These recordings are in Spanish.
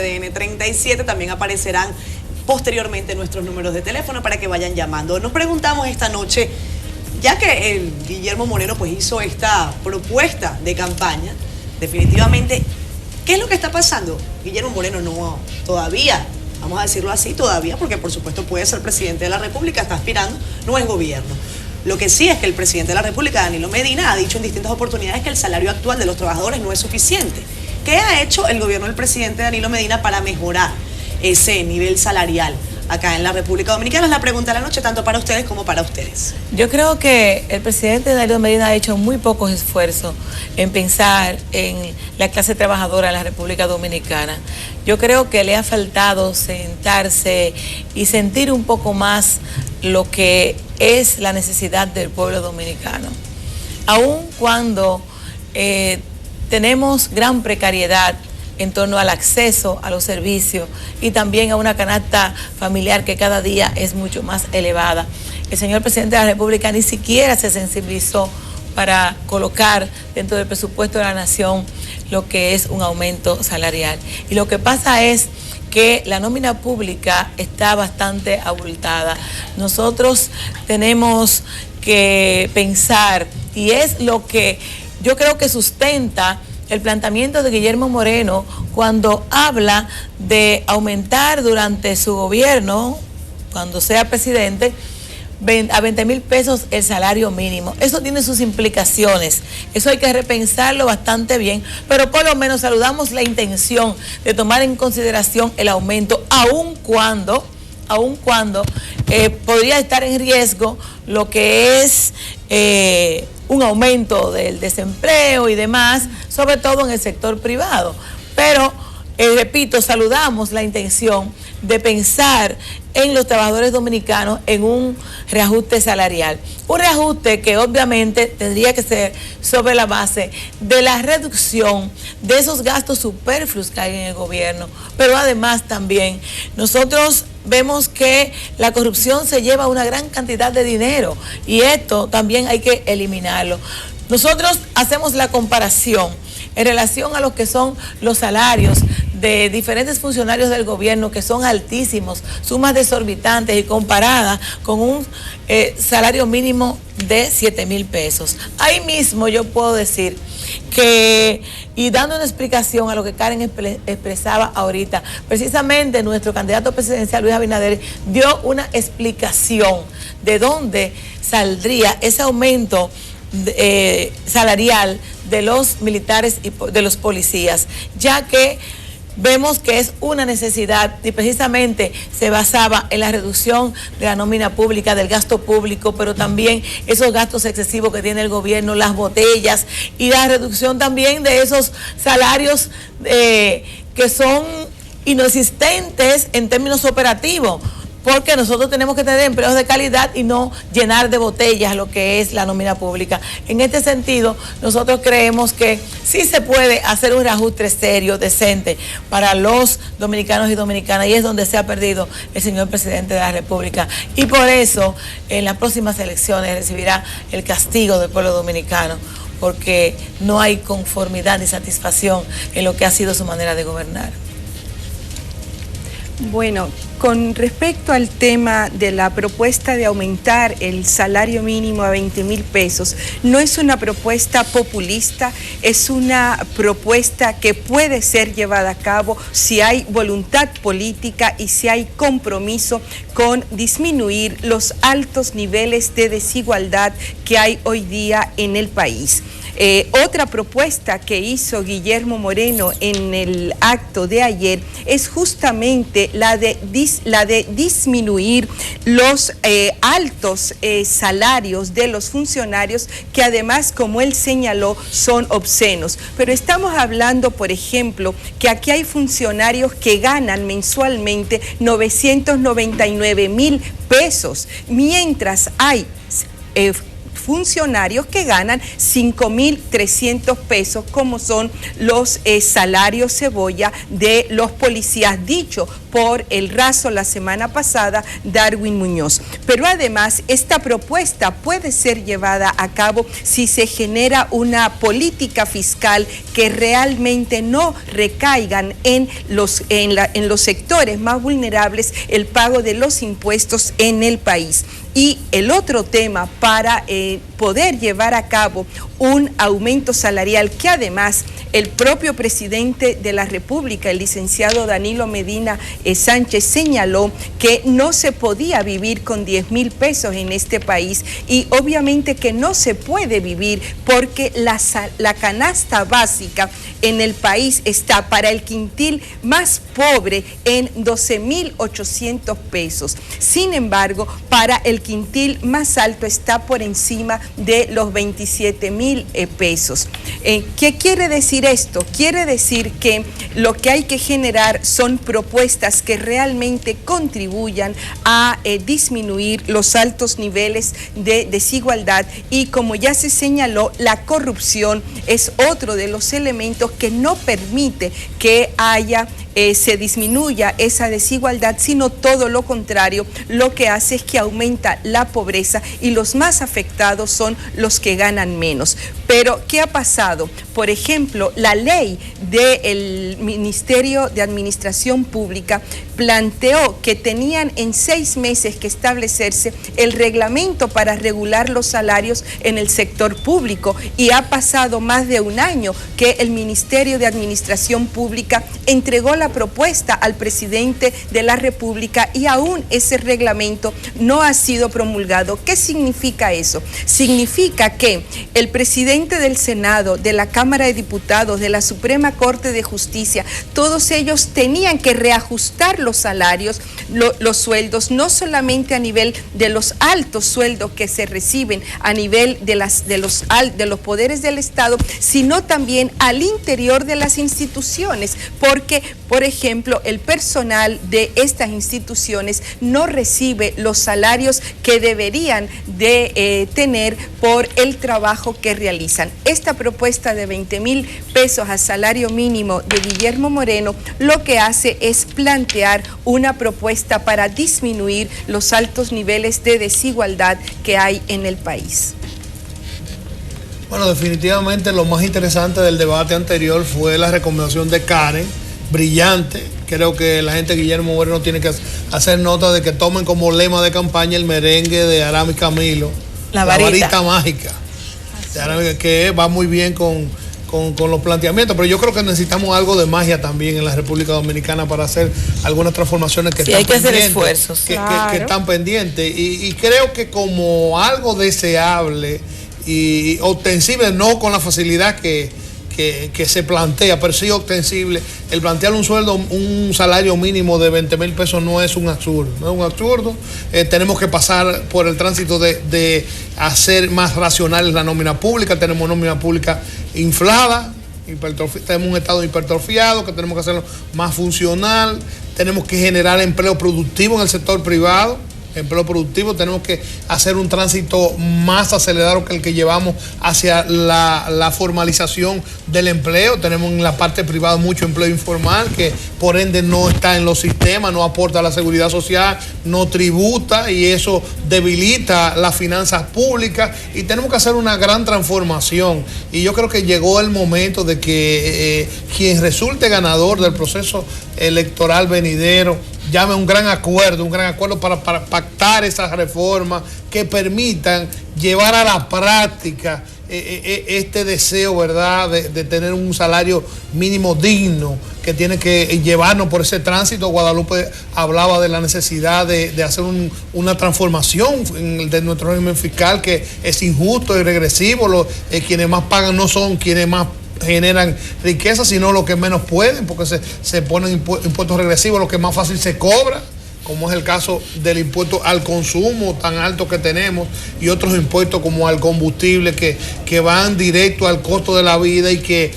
CDN37, también aparecerán posteriormente nuestros números de teléfono para que vayan llamando. Nos preguntamos esta noche, ya que el Guillermo Moreno pues hizo esta propuesta de campaña, definitivamente, ¿qué es lo que está pasando? Guillermo Moreno no todavía, vamos a decirlo así, todavía, porque por supuesto puede ser presidente de la República, está aspirando, no es gobierno. Lo que sí es que el presidente de la República, Danilo Medina, ha dicho en distintas oportunidades que el salario actual de los trabajadores no es suficiente. ¿Qué ha hecho el gobierno del presidente Danilo Medina para mejorar ese nivel salarial acá en la República Dominicana? Es la pregunta de la noche, tanto para ustedes como para ustedes. Yo creo que el presidente Danilo Medina ha hecho muy pocos esfuerzos en pensar en la clase trabajadora en la República Dominicana. Yo creo que le ha faltado sentarse y sentir un poco más lo que es la necesidad del pueblo dominicano. Aun cuando tenemos gran precariedad en torno al acceso a los servicios y también a una canasta familiar que cada día es mucho más elevada. El señor presidente de la República ni siquiera se sensibilizó para colocar dentro del presupuesto de la nación lo que es un aumento salarial. Y lo que pasa es que la nómina pública está bastante abultada. Nosotros tenemos que pensar, y es lo que yo creo que sustenta el planteamiento de Guillermo Moreno cuando habla de aumentar durante su gobierno, cuando sea presidente, a 20,000 pesos el salario mínimo. Eso tiene sus implicaciones, eso hay que repensarlo bastante bien, pero por lo menos saludamos la intención de tomar en consideración el aumento, aun cuando podría estar en riesgo lo que es un aumento del desempleo y demás, sobre todo en el sector privado. Pero, repito, saludamos la intención de pensar en los trabajadores dominicanos en un reajuste salarial. Un reajuste que obviamente tendría que ser sobre la base de la reducción de esos gastos superfluos que hay en el gobierno. Pero además también nosotros vemos que la corrupción se lleva una gran cantidad de dinero y esto también hay que eliminarlo. Nosotros hacemos la comparación en relación a lo que son los salarios de diferentes funcionarios del gobierno que son altísimos, sumas desorbitantes y comparadas con un salario mínimo de 7,000 pesos. Ahí mismo yo puedo decir que, y dando una explicación a lo que Karen expresaba ahorita, precisamente nuestro candidato presidencial Luis Abinader dio una explicación de dónde saldría ese aumento salarial de los militares y de los policías, ya que vemos que es una necesidad y precisamente se basaba en la reducción de la nómina pública, del gasto público, pero también esos gastos excesivos que tiene el gobierno, las botellas y la reducción también de esos salarios que son inexistentes en términos operativos, porque nosotros tenemos que tener empleos de calidad y no llenar de botellas lo que es la nómina pública. En este sentido, nosotros creemos que sí se puede hacer un reajuste serio, decente, para los dominicanos y dominicanas, y es donde se ha perdido el señor presidente de la República. Y por eso, en las próximas elecciones recibirá el castigo del pueblo dominicano, porque no hay conformidad ni satisfacción en lo que ha sido su manera de gobernar. Bueno, con respecto al tema de la propuesta de aumentar el salario mínimo a 20,000 pesos, no es una propuesta populista, es una propuesta que puede ser llevada a cabo si hay voluntad política y si hay compromiso con disminuir los altos niveles de desigualdad que hay hoy día en el país. Otra propuesta que hizo Guillermo Moreno en el acto de ayer es justamente la de disminuir los altos salarios de los funcionarios, que además, como él señaló, son obscenos. Pero estamos hablando, por ejemplo, que aquí hay funcionarios que ganan mensualmente 999,000 pesos, mientras hay funcionarios que ganan 5.300 pesos, como son los salarios cebolla de los policías, dicho por el Razo la semana pasada, Darwin Muñoz. Pero además, esta propuesta puede ser llevada a cabo si se genera una política fiscal que realmente no recaigan en los sectores más vulnerables el pago de los impuestos en el país. Y el otro tema para poder llevar a cabo un aumento salarial que además el propio presidente de la República, el licenciado Danilo Medina Sánchez, señaló que no se podía vivir con 10.000 pesos en este país, y obviamente que no se puede vivir porque la canasta básica en el país está para el quintil más pobre en 12.800 pesos. Sin embargo, para el quintil más alto está por encima de los 27.000 pesos. ¿Qué quiere decir esto? Quiere decir que lo que hay que generar son propuestas que realmente contribuyan a disminuir los altos niveles de desigualdad, y como ya se señaló, la corrupción es otro de los elementos que no permite que se disminuya esa desigualdad, sino todo lo contrario, lo que hace es que aumenta la pobreza y los más afectados son los que ganan menos. Pero, ¿qué ha pasado? Por ejemplo, la ley del Ministerio de Administración Pública planteó que tenían en 6 meses que establecerse el reglamento para regular los salarios en el sector público, y ha pasado más de un año que el Ministerio de Administración Pública entregó la propuesta al presidente de la República y aún ese reglamento no ha sido promulgado. ¿Qué significa eso? Significa que el presidente del Senado, de la Cámara de Diputados, de la Suprema Corte de Justicia, todos ellos tenían que reajustar los salarios, los sueldos, no solamente a nivel de los altos sueldos que se reciben a nivel de los poderes del Estado, sino también al interior de las instituciones, porque, por ejemplo, el personal de estas instituciones no recibe los salarios que deberían de tener por el trabajo que realizan. Esta propuesta de 20.000 pesos a salario mínimo de Guillermo Moreno lo que hace es plantear una propuesta para disminuir los altos niveles de desigualdad que hay en el país. Bueno, definitivamente lo más interesante del debate anterior fue la recomendación de Karen, brillante. Creo que la gente de Guillermo Moreno tiene que hacer nota de que tomen como lema de campaña el merengue de Aram y Camilo, la varita mágica, que va muy bien con los planteamientos, pero yo creo que necesitamos algo de magia también en la República Dominicana para hacer algunas transformaciones que sí, están hay que pendientes, hacer esfuerzos, que están pendientes, y creo que como algo deseable y ostensible, no con la facilidad que se plantea, pero sí ostensible, el plantear un salario mínimo de 20.000 pesos no es un absurdo, tenemos que pasar por el tránsito de hacer más racionales la nómina pública. Tenemos nómina pública inflada, tenemos un estado hipertrofiado que tenemos que hacerlo más funcional, tenemos que generar empleo productivo en el sector privado. Tenemos que hacer un tránsito más acelerado que el que llevamos hacia la formalización del empleo. Tenemos en la parte privada mucho empleo informal que por ende no está en los sistemas, no aporta a la seguridad social, no tributa, y eso debilita las finanzas públicas, y tenemos que hacer una gran transformación. Y yo creo que llegó el momento de que quien resulte ganador del proceso electoral venidero llame un gran acuerdo para pactar esas reformas que permitan llevar a la práctica este deseo, ¿verdad?, de tener un salario mínimo digno, que tiene que llevarnos por ese tránsito. Guadalupe hablaba de la necesidad de hacer una transformación de nuestro régimen fiscal, que es injusto y regresivo. Quienes más pagan no son quienes más generan riqueza, sino los que menos pueden, porque se ponen impuestos regresivos, lo que más fácil se cobra, como es el caso del impuesto al consumo tan alto que tenemos, y otros impuestos como al combustible que van directo al costo de la vida, y que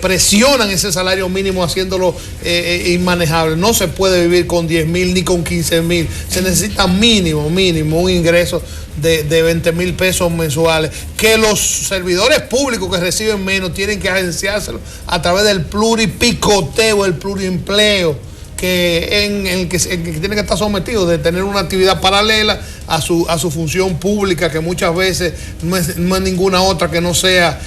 presionan ese salario mínimo haciéndolo inmanejable. No se puede vivir con 10,000 ni con 15,000. Se necesita mínimo un ingreso de 20,000 pesos mensuales, que los servidores públicos que reciben menos tienen que agenciárselo a través del pluripicoteo, el pluriempleo, en el que tiene que estar sometido, de tener una actividad paralela a su función pública, que muchas veces no es ninguna otra que no sea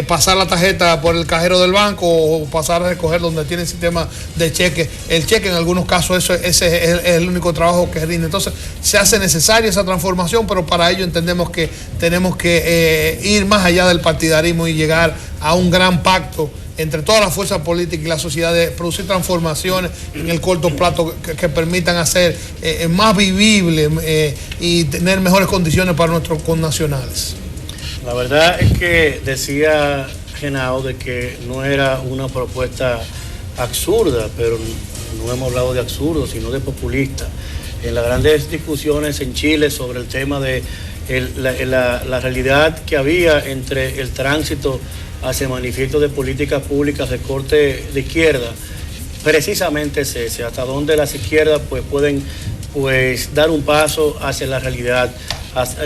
pasar la tarjeta por el cajero del banco o pasar a recoger donde tiene el sistema de cheque. El cheque, en algunos casos, ese es el único trabajo que rinde. Entonces se hace necesaria esa transformación, pero para ello entendemos que tenemos que ir más allá del partidarismo y llegar a un gran pacto entre todas las fuerzas políticas y la sociedad, de producir transformaciones en el corto plazo que permitan hacer más vivible y tener mejores condiciones para nuestros connacionales. La verdad es que decía Genao de que no era una propuesta absurda, pero no hemos hablado de absurdo, sino de populista. En las grandes discusiones en Chile sobre el tema de la realidad que había entre el tránsito hacia manifiestos de políticas públicas de corte de izquierda, precisamente es ese, hasta donde las izquierdas pueden dar un paso hacia la realidad,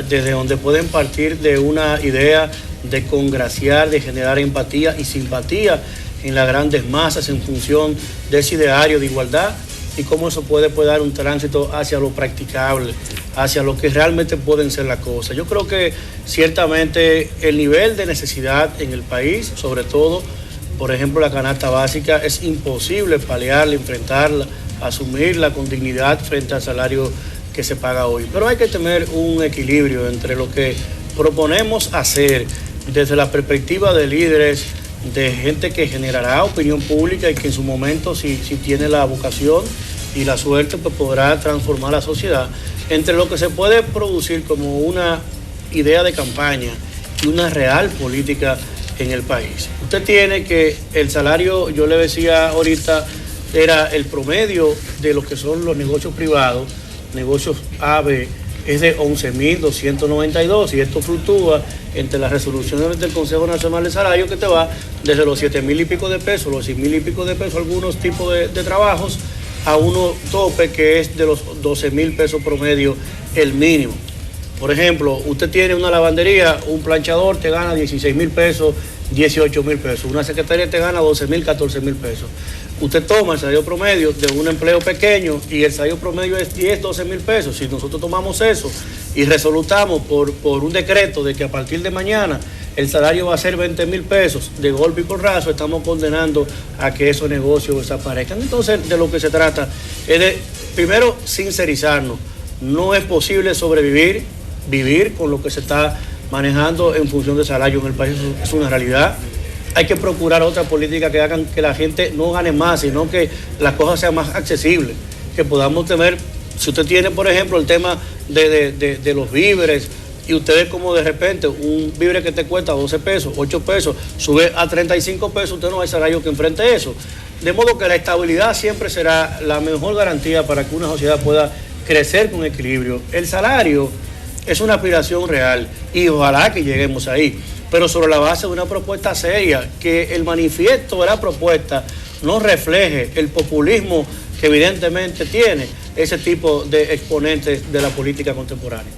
desde donde pueden partir de una idea de congraciar, de generar empatía y simpatía en las grandes masas en función de ese ideario de igualdad, y cómo eso puede dar un tránsito hacia lo practicable, hacia lo que realmente pueden ser las cosas. Yo creo que ciertamente el nivel de necesidad en el país, sobre todo, por ejemplo, la canasta básica, es imposible paliarla, enfrentarla, asumirla con dignidad frente al salario que se paga hoy. Pero hay que tener un equilibrio entre lo que proponemos hacer desde la perspectiva de líderes, de gente que generará opinión pública y que en su momento, si tiene la vocación y la suerte, pues podrá transformar la sociedad, entre lo que se puede producir como una idea de campaña y una real política en el país. Usted tiene que el salario, yo le decía ahorita, era el promedio de lo que son los negocios privados, negocios AB, es de 11.292, y esto fluctúa entre las resoluciones del Consejo Nacional de Salario, que te va desde los 7,000 y pico de pesos, los 6,000 y pico de pesos, algunos tipos de trabajos, a uno tope que es de los 12,000 pesos promedio, el mínimo. Por ejemplo, usted tiene una lavandería, un planchador te gana 16,000 pesos, 18,000 pesos, una secretaria te gana 12,000, 14,000 pesos. Usted toma el salario promedio de un empleo pequeño y el salario promedio es 10, 12,000 pesos. Si nosotros tomamos eso y resolutamos por un decreto de que a partir de mañana el salario va a ser 20,000 pesos, de golpe y porrazo estamos condenando a que esos negocios desaparezcan. Entonces, de lo que se trata es de, primero, sincerizarnos. No es posible vivir con lo que se está manejando en función de salario en el país, es una realidad. Hay que procurar otras políticas que hagan que la gente no gane más, sino que las cosas sean más accesibles, que podamos tener, si usted tiene, por ejemplo, el tema de los víveres, y ustedes como de repente un víver que te cuesta 12 pesos, 8 pesos, sube a 35 pesos, usted no hay salario que enfrente eso. De modo que la estabilidad siempre será la mejor garantía para que una sociedad pueda crecer con equilibrio. El salario es una aspiración real y ojalá que lleguemos ahí, pero sobre la base de una propuesta seria, que el manifiesto de la propuesta no refleje el populismo que evidentemente tiene ese tipo de exponentes de la política contemporánea.